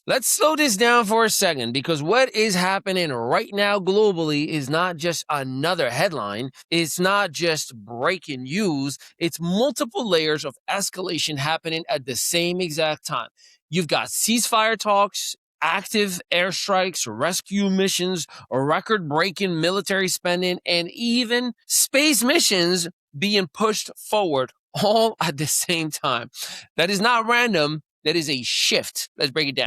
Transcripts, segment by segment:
Let's slow this down for a second, because what is happening right now globally is not just another headline. It's not just breaking news. It's multiple layers of escalation happening at the same exact time. You've got ceasefire talks, active airstrikes, rescue missions, record-breaking military spending, and even space missions being pushed forward all at the same time. That is not random. That is a shift. Let's break it down.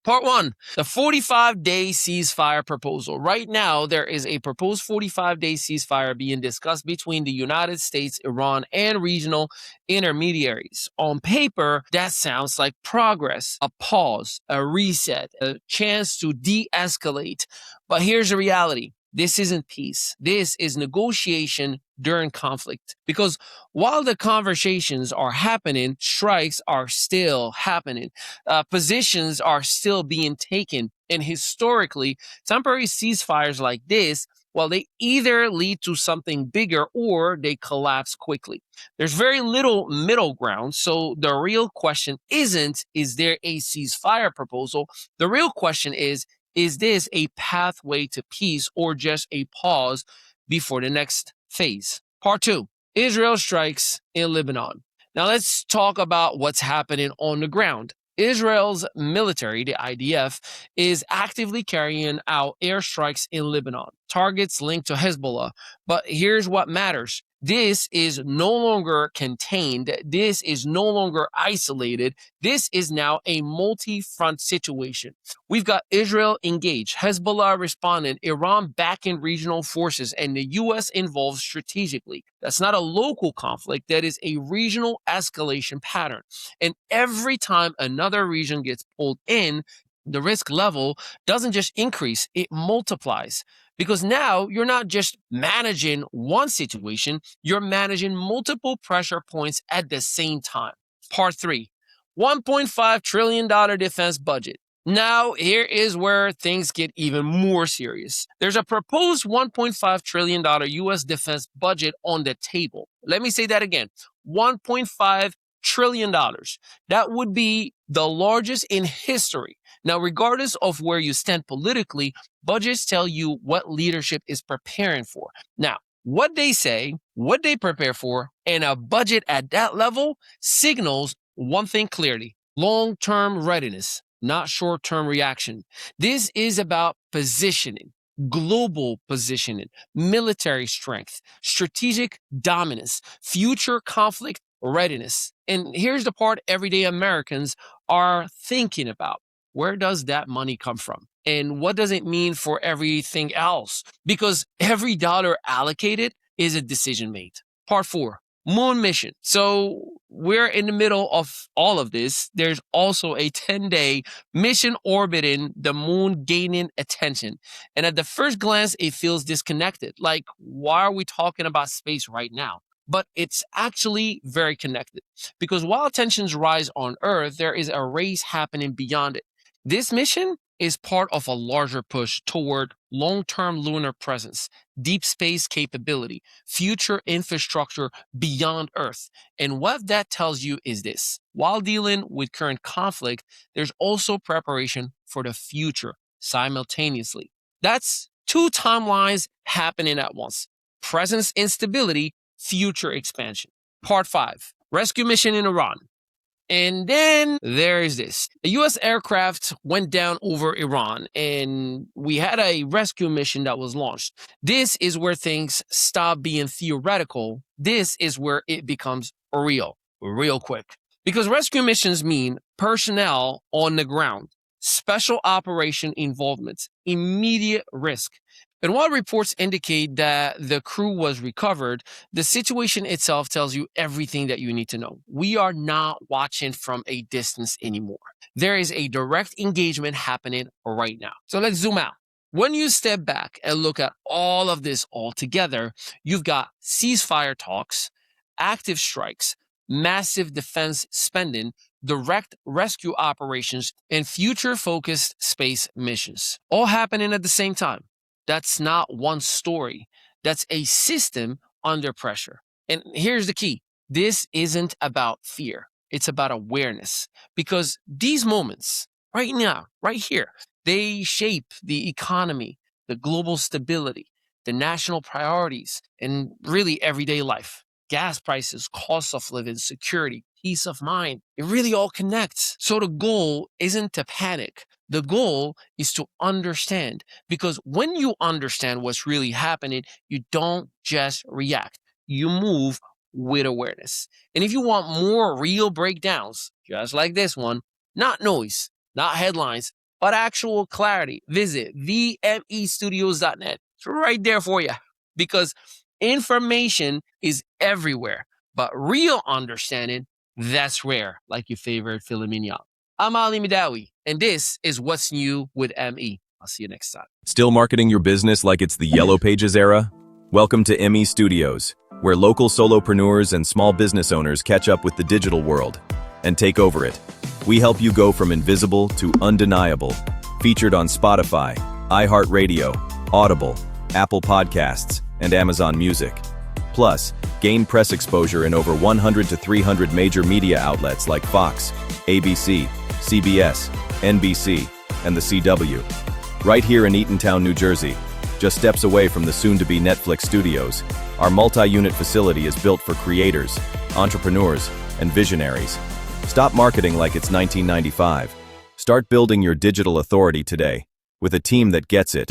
Part one, the 45-day ceasefire proposal. Right now, there is a proposed 45-day ceasefire being discussed between the United States, Iran, and regional intermediaries. On paper, that sounds like progress, a pause, a reset, a chance to de-escalate. But here's the reality. This isn't peace. This is negotiation during conflict. Because while the conversations are happening, strikes are still happening. Positions are still being taken. And historically, temporary ceasefires like this, well, they either lead to something bigger or they collapse quickly. There's very little middle ground. So the real question isn't, is there a ceasefire proposal? The real question is this a pathway to peace or just a pause before the next phase? Part two, Israel strikes in Lebanon. Now let's talk about what's happening on the ground. Israel's military, the IDF, is actively carrying out airstrikes in Lebanon, targets linked to Hezbollah. But here's what matters. This is no longer contained. This is no longer isolated. This is now a multi-front situation. We've got Israel engaged, Hezbollah responding, Iran backing regional forces, and the U.S. involved strategically. That's not a local conflict. That is a regional escalation pattern. And every time another region gets pulled in, the risk level doesn't just increase, it multiplies. Because now you're not just managing one situation, you're managing multiple pressure points at the same time. Part three, $1.5 trillion defense budget. Now, here is where things get even more serious. There's a proposed $1.5 trillion U.S. defense budget on the table. Let me say that again, $1.5 trillion. That would be the largest in history. Now, regardless of where you stand politically, budgets tell you what leadership is preparing for. Now, what they say, what they prepare for, and a budget at that level signals one thing clearly: long-term readiness, not short-term reaction. This is about positioning, global positioning, military strength, strategic dominance, future conflict readiness. And here's the part everyday Americans are thinking about. Where does that money come from? And what does it mean for everything else? Because every dollar allocated is a decision made. Part four, moon mission. So we're in the middle of all of this. There's also a 10-day mission orbiting the moon gaining attention. And at the first glance, it feels disconnected. Like, why are we talking about space right now? But it's actually very connected. Because while tensions rise on Earth, there is a race happening beyond it. This mission is part of a larger push toward long-term lunar presence, deep space capability, future infrastructure beyond Earth. And what that tells you is this: while dealing with current conflict, there's also preparation for the future simultaneously. That's two timelines happening at once: presence instability, future expansion. Part five, rescue mission in Iran. And then there is this. A U.S. aircraft went down over Iran, and we had a rescue mission that was launched. This is where things stop being theoretical. This is where it becomes real quick. Because rescue missions mean personnel on the ground, special operation involvement, immediate risk. And while reports indicate that the crew was recovered, the situation itself tells you everything that you need to know. We are not watching from a distance anymore. There is a direct engagement happening right now. So let's zoom out. When you step back and look at all of this all together, you've got ceasefire talks, active strikes, massive defense spending, direct rescue operations, and future-focused space missions, all happening at the same time. That's not one story. That's a system under pressure. And here's the key. This isn't about fear. It's about awareness. Because these moments, right now, right here, they shape the economy, the global stability, the national priorities, and really everyday life. Gas prices, cost of living, security, peace of mind. It really all connects. So the goal isn't to panic. The goal is to understand, because when you understand what's really happening, you don't just react. You move with awareness. And if you want more real breakdowns, just like this one, not noise, not headlines, but actual clarity, visit vmestudios.net. It's right there for you, because information is everywhere, but real understanding, that's rare, like your favorite filet mignon. I'm Ali Midawi, and this is What's New with ME. I'll see you next time. Still marketing your business like it's the Yellow Pages era? Welcome to ME Studios, where local solopreneurs and small business owners catch up with the digital world and take over it. We help you go from invisible to undeniable. Featured on Spotify, iHeartRadio, Audible, Apple Podcasts, and Amazon Music. Plus, gain press exposure in over 100 to 300 major media outlets like Fox, ABC, CBS, NBC, and the CW. Right here in Eatontown, New Jersey, just steps away from the soon-to-be Netflix studios, our multi-unit facility is built for creators, entrepreneurs, and visionaries. Stop marketing like it's 1995. Start building your digital authority today with a team that gets it.